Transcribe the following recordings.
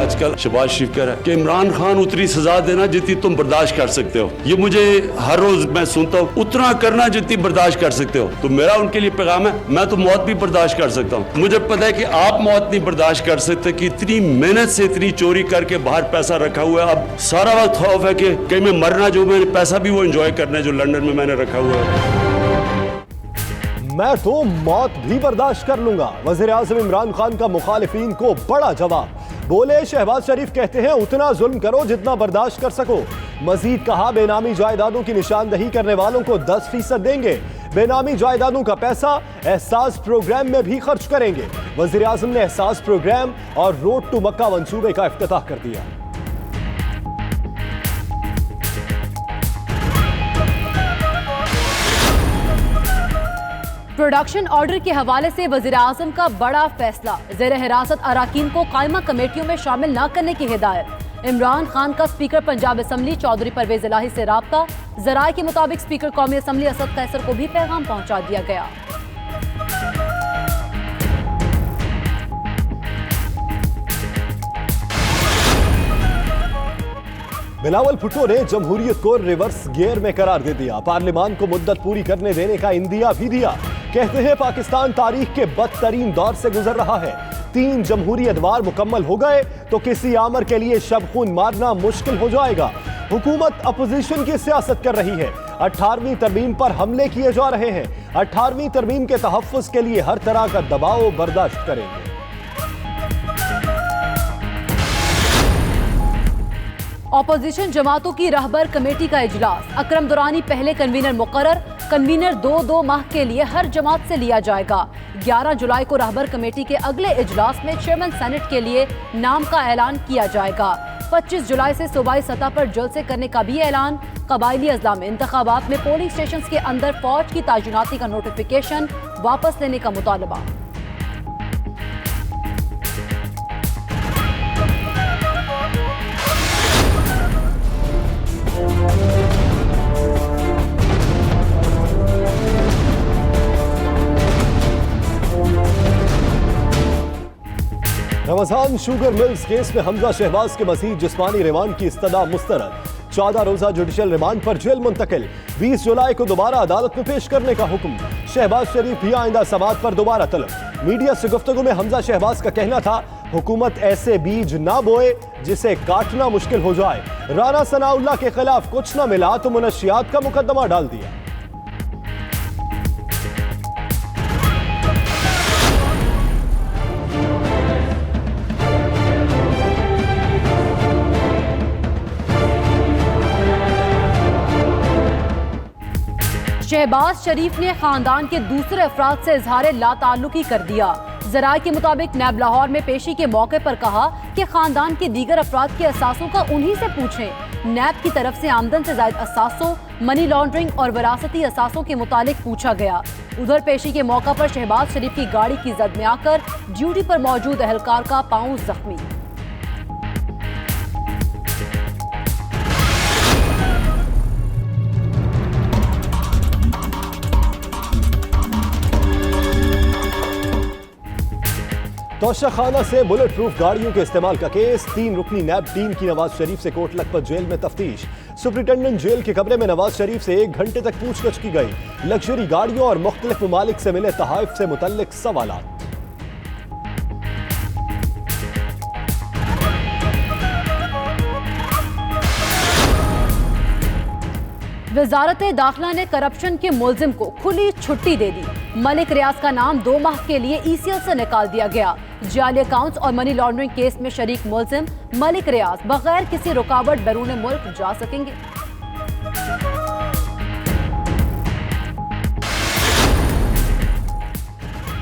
आजकल शहबाज शरीफ कह रहा है कि इमरान खान उतनी सजा देना जितनी तुम बर्दाश्त कर सकते हो। ये मुझे हर रोज मैं सुनता हूँ, उतना करना जितनी बर्दाश्त कर सकते हो। तो मेरा उनके लिए पैगाम है, मैं तो मौत भी बर्दाश्त कर सकता हूँ। मुझे पता है कि आप मौत नहीं बर्दाश्त कर सकते कि इतनी मेहनत से इतनी चोरी करके बाहर पैसा रखा हुआ है। अब सारा वक्त खौफ है कि कहीं मैं मरना, जो मैंने पैसा भी वो एंजॉय करना है जो लंदन में मैंने रखा हुआ है। मैं तो मौत भी बर्दाश्त कर लूंगा, वजीर आजम इमरान खान का मुखालिफिन को बड़ा जवाब। बोले शहबाज शरीफ कहते हैं उतना जुल्म करो जितना बर्दाश्त कर सको। मजीद कहा बेनामी जायदादों की निशानदही करने वालों को 10% देंगे। बेनामी जायदादों का पैसा एहसास प्रोग्राम में भी खर्च करेंगे। वजीर आजम ने एहसास प्रोग्राम और रोड टू मक्का मंसूबे का इफ्तिताह कर दिया। प्रोडक्शन ऑर्डर के हवाले से वजीर आजम का बड़ा फैसला। ज़ेर हिरासत अराकीन को कायमा कमेटियों में शामिल न करने की हिदायत। इमरान खान का स्पीकर पंजाब असम्बली चौधरी परवेज इलाही से राब्ता। जराये के मुताबिक स्पीकर कौमी असम्बली असद कैसर को भी पैगाम पहुंचा दिया गया। बिलावल भुट्टो ने जमहूरियत को रिवर्स गियर में करार दे दिया। पार्लियामान को मुद्दत पूरी करने देने का इंदिया भी दिया। कहते हैं पाकिस्तान तारीख के बदतरीन दौर से गुजर रहा है। 3 जमहूरी अदवार मुकम्मल हो गए तो किसी आमर के लिए शब खून मारना मुश्किल हो जाएगा। हुकूमत अपोजिशन की सियासत कर रही है। 18वीं तरमीम पर हमले किए जा रहे हैं। 18वीं तरमीम के तहफ्फुज के लिए हर तरह का दबाव बर्दाश्त करेंगे। ऑपोजिशन जमातों की रहबर कमेटी का इजलास। अकरम दुरानी पहले कन्वीनर मुकर्रर। कन्वीनर 2-2 माह के लिए हर जमात से लिया जाएगा। 11 जुलाई को रहबर कमेटी के अगले इजलास में चेयरमैन सेनेट के लिए नाम का ऐलान किया जाएगा। 25 जुलाई से सूबाई सतह पर जलसे करने का भी ऐलान। कबायली अजला में इंतखाबात में पोलिंग स्टेशन के अंदर फौज की तायुनाती का नोटिफिकेशन वापस लेने का मुतालबा। रमजान शुगर मिल्स केस में हमजा शहबाज के मजीद जिस्मानी रिमांड की इस्तदा मुस्तरद। 14 रोजा जुडिशल रिमांड पर जेल मुंतकिल। 20 जुलाई को दोबारा अदालत में पेश करने का हुक्म। शहबाज शरीफ भी आइंदा समात पर दोबारा तलब। मीडिया से गुफ्तगू में हमजा शहबाज का कहना था हुकूमत ऐसे बीज ना बोए जिसे काटना मुश्किल हो जाए। राना सनाउल्लाह के खिलाफ कुछ न मिला तो मुनशियात का मुकदमा डाल दिया। शहबाज शरीफ ने खानदान के दूसरे अफराद से इजहार लाताल्लुकी कर दिया। जराये के मुताबिक नैब लाहौर में पेशी के मौके पर कहा कि खानदान के दीगर अफराद के असासों का उन्हीं से पूछें। नैब की तरफ से आमदन से जायद असासों, मनी लॉन्ड्रिंग और विरासती असासों के मुतालिक पूछा गया। उधर पेशी के मौका पर शहबाज शरीफ की गाड़ी की जद में आकर ड्यूटी पर मौजूद एहलकार का पांव जख्मी। तोशाखाना से बुलेट प्रूफ गाड़ियों के इस्तेमाल का केस। 3 रुकनी नैब टीम की नवाज शरीफ से कोट लखपत जेल में तफ्तीश। सुप्रिंटेंडेंट जेल के कमरे में नवाज शरीफ से 1 घंटे तक पूछताछ की गई। लग्जरी गाड़ियों और मुख्तलिफ ममालिक से मिले तहाइफ से मुतल्लिक सवालात। वजारत दाखिला ने करप्शन के मुलजिम को खुली छुट्टी दे दी। मलिक रियाज का नाम 2 माह के लिए ECL से निकाल दिया गया। जाली अकाउंट्स और मनी लॉन्ड्रिंग केस में शरीक मुलजिम मलिक रियाज बगैर किसी रुकावट बैरून मुल्क जा सकेंगे।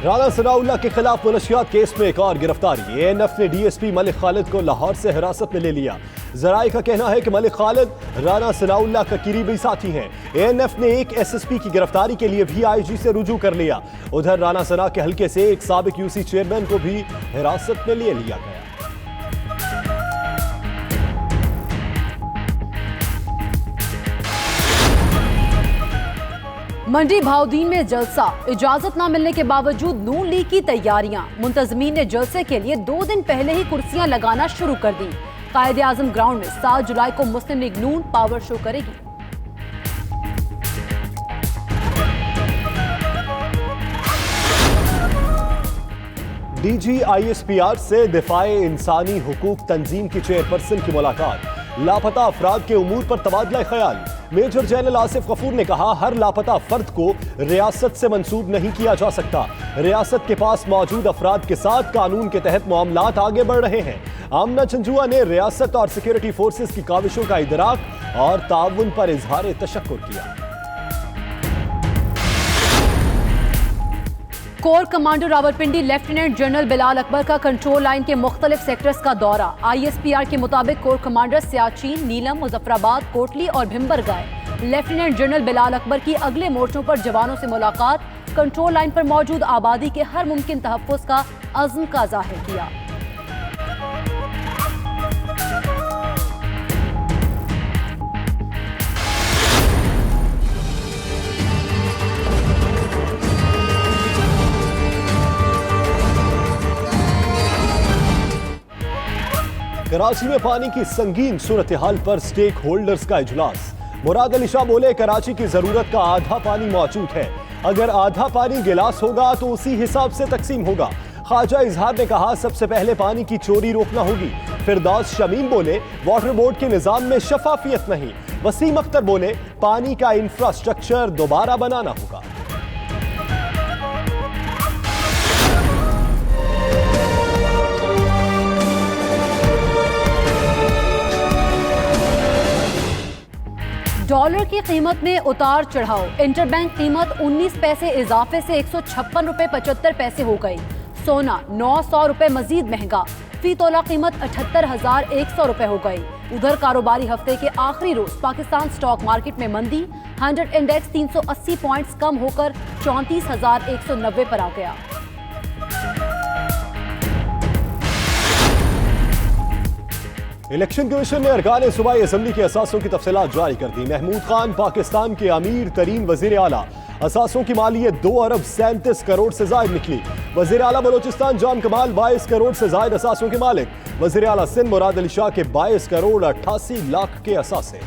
राना सनाउल्लाह के खिलाफ मुनशियात केस में एक और गिरफ्तारी। ANF ने DSP मलिक खालिद को लाहौर से हिरासत में ले लिया। जराये का कहना है कि मलिक खालिद राना सनाउल्लाह का करीबी साथी हैं। ANF ने एक SSP की गिरफ्तारी के लिए भी IG से रुजू कर लिया। उधर राना सना के हल्के से एक साबिक UC चेयरमैन को भी हिरासत में ले लिया गया। मंडी भाउदीन में जलसा, इजाजत न मिलने के बावजूद नून लीग की तैयारियां। मुंतजमीन ने जलसे के लिए 2 दिन पहले ही कुर्सियां लगाना शुरू कर दी। कायदे आजम ग्राउंड में 7 जुलाई को मुस्लिम लीग नून पावर शो करेगी। DGISPR से दिफाए इंसानी हुकूक तंजीम की चेयरपर्सन की मुलाकात। लापता अफराद के उमूर पर तबादला ख्याल। मेजर जनरल आसिफ गफूर ने कहा, हर लापता फर्द को रियासत से मंसूब नहीं किया जा सकता। रियासत के पास मौजूद अफराद के साथ कानून के तहत मामलात आगे बढ़ रहे हैं। आमना चंजुआ ने रियासत और सिक्योरिटी फोर्सेस की काविशों का इदराक और ताउन पर इजहार तशक्कुर किया। Core commander Rawalpindi lieutenant general Bilal Akbar का कंट्रोल लाइन के मुख्तलिफ सेक्टर्स का दौरा। ISPR के मुताबिक कोर कमांडर सियाचिन, नीलम, मुजफ्फराबाद, कोटली और भिम्बर गए। लेफ्टिनेंट जनरल बिलाल अकबर की अगले मोर्चों पर जवानों से मुलाकात, कंट्रोल लाइन पर मौजूद आबादी के हर मुमकिन तहफ़्फ़ुज़ का अज़्म का ज़ाहिर किया। कराची में पानी की संगीन सूरत हाल पर स्टेक होल्डर्स का इजलास। मुराद अली शाह बोले, कराची की जरूरत का आधा पानी मौजूद है। अगर आधा पानी गिलास होगा तो उसी हिसाब से तकसीम होगा। ख्वाजा इजहार ने कहा, सबसे पहले पानी की चोरी रोकना होगी। फिरदौस शमीम बोले, वाटर बोर्ड के निजाम में शफाफियत नहीं। वसीम अख्तर बोले, पानी का इंफ्रास्ट्रक्चर दोबारा बनाना होगा। डॉलर की कीमत में उतार चढ़ाव। इंटरबैंक कीमत 19 पैसे इजाफे से 156 रुपए 75 पैसे हो गई। सोना 900 रुपए मजीद महंगा। फी तोला कीमत 78,100 रुपए हो गई। उधर कारोबारी हफ्ते के आखिरी रोज पाकिस्तान स्टॉक मार्केट में मंदी। 100 इंडेक्स 380 पॉइंट्स कम होकर 34,190 पर आ गया। इलेक्शन कमीशन ने अरकान सूबाई असम्बली के असासों की तफसीलात जारी कर दी। महमूद खान पाकिस्तान के अमीर तरीन वजीर आला। असासों की मालियत 2 अरब 37 करोड़ से जायद निकली। वजीर आला बलोचिस्तान जाम कमाल 22 करोड़ से जायद असासों के मालिक। वजीर आला सिंध मुराद अली शाह के 22 करोड़ 88 लाख के असासे।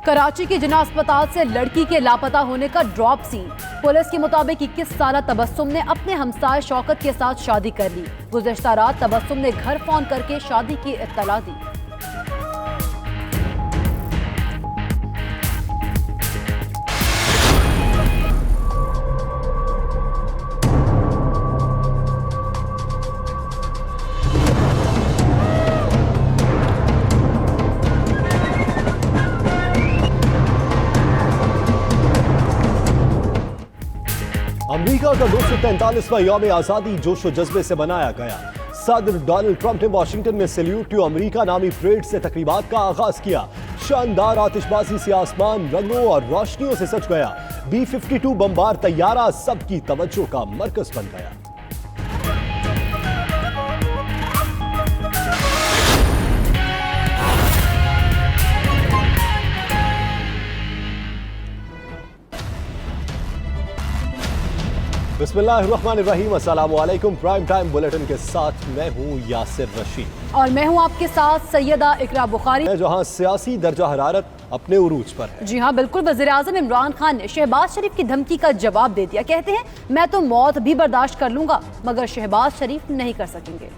कराची के जिना अस्पताल से लड़की के लापता होने का ड्रॉप सीन। पुलिस के मुताबिक 21 साला तबस्सुम ने अपने हमसाय शौकत के साथ शादी कर ली। गुज़श्ता रात तबस्सुम ने घर फोन करके शादी की इत्तला दी। अमेरिका का 243वां यौम आज़ादी जोशो जज्बे से मनाया गया। सदर डोनाल्ड ट्रंप ने वाशिंगटन में सैल्यूट टू अमेरिका नामी परेड से तकरीबात का आगाज किया। शानदार आतिशबाजी से आसमान रंगों और रोशनियों से सज गया। B-52 बमबार तैयारा सबकी तवज्जो का मरकज बन गया। बिस्मिल्लाहिर्रहमानिर्रहीम, अस्सलाम वालेकुम। प्राइम टाइम बुलेटिन के साथ मैं हूं यासिर रशीद और मैं हूं आपके साथ सैयदा इकरा बुखारी। जहां सियासी दर्जा हरारत अपने उरूज पर है। जी हां बिल्कुल। वज़ीर आज़म इमरान खान ने शहबाज शरीफ की धमकी का जवाब दे दिया। कहते हैं, मैं तो मौत भी बर्दाश्त कर लूंगा मगर शहबाज शरीफ नहीं कर सकेंगे।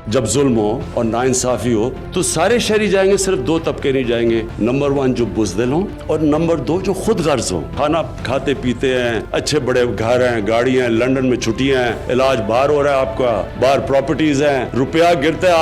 जब जुल्म हो और नाइंसाफी हो तो सारे शहरी जाएंगे, सिर्फ 2 तबके नहीं जाएंगे। नंबर 1 जो बुज़दिल हों और नंबर 2 जो खुद गर्ज हों। खाना खाते पीते हैं, अच्छे बड़े घर हैं, गाड़ियां हैं, लंदन में छुट्टियां हैं, इलाज बाहर हो रहा है आपका, बाहर प्रॉपर्टीज हैं, रुपया गिरता है,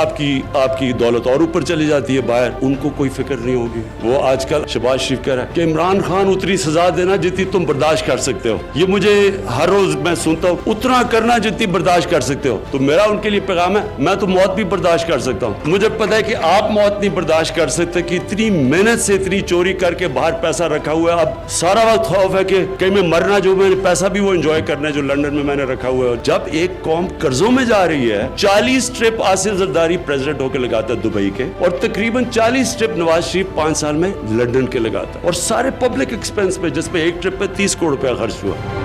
आपकी दौलत और ऊपर चली जाती है बाहर। उनको कोई फिक्र नहीं होगी। वो आजकल शहबाज शरीफ कह रहा है कि इमरान खान उतनी सजा देना जितनी तुम बर्दाश्त कर सकते हो। ये मुझे हर रोज मैं सुनता हूँ, उतना करना जितनी बर्दाश्त कर सकते हो। तो मेरा उनके लिए पैगाम है, मैं तो मौत भी बर्दाश्त कर सकता हूँ। मुझे पता है कि आप मौत नहीं बर्दाश्त कर सकते कि इतनी मेहनत से इतनी चोरी करके बाहर पैसा रखा हुआ है। अब सारा वक्त खौफ है कि कहीं मैं मरना, जो मैंने पैसा भी वो एंजॉय करना है जो लंदन में मैंने रखा हुआ है। जब एक कौम कर्जों में जा रही है, 40 ट्रिप आसिफ जरदारी प्रेसिडेंट होकर लगाता है दुबई के, और तकरीबन 40 ट्रिप नवाज शरीफ 5 साल में लंदन के लगाता, और सारे पब्लिक एक्सपेंस पे, जिसपे एक ट्रिप पे 30 करोड़ रुपया खर्च हुआ।